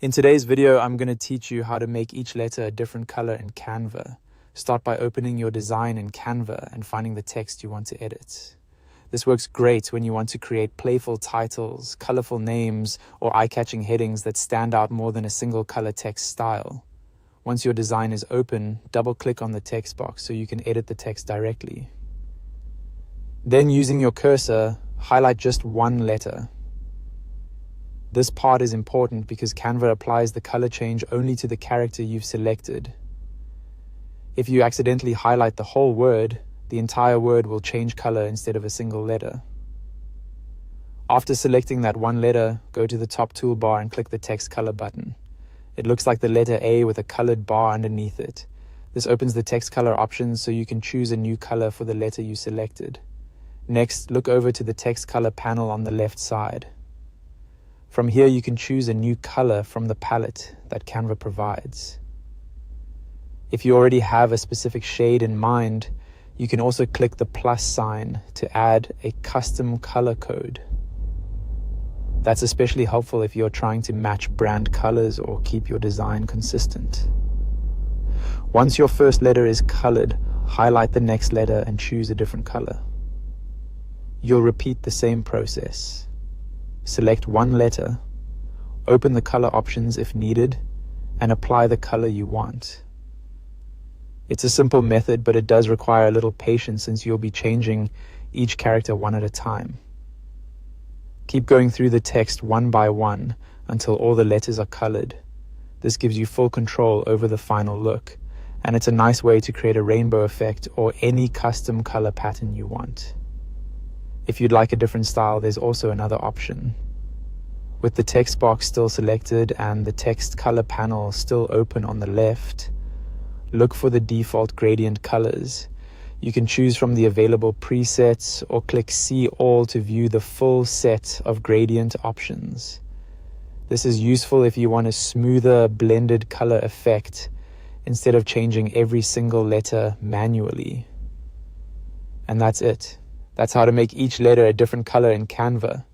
In today's video, I'm going to teach you how to make each letter a different color in Canva. Start by opening your design in Canva and finding the text you want to edit. This works great when you want to create playful titles, colorful names, or eye-catching headings that stand out more than a single color text style. Once your design is open, double-click on the text box so you can edit the text directly. Then, using your cursor, highlight just one letter. This part is important because Canva applies the color change only to the character you've selected. If you accidentally highlight the whole word, the entire word will change color instead of a single letter. After selecting that one letter, go to the top toolbar and click the text color button. It looks like the letter A with a colored bar underneath it. This opens the text color options so you can choose a new color for the letter you selected. Next, look over to the text color panel on the left side. From here, you can choose a new color from the palette that Canva provides. If you already have a specific shade in mind, you can also click the plus sign to add a custom color code. That's especially helpful if you're trying to match brand colors or keep your design consistent. Once your first letter is colored, highlight the next letter and choose a different color. You'll repeat the same process. Select one letter, open the color options if needed, and apply the color you want. It's a simple method, but it does require a little patience since you'll be changing each character one at a time. Keep going through the text one by one until all the letters are colored. This gives you full control over the final look, and it's a nice way to create a rainbow effect or any custom color pattern you want. If you'd like a different style, there's also another option. With the text box still selected and the text color panel still open on the left, look for the default gradient colors. You can choose from the available presets or click See All to view the full set of gradient options. This is useful if you want a smoother, blended color effect instead of changing every single letter manually. And that's it. That's how to make each letter a different color in Canva.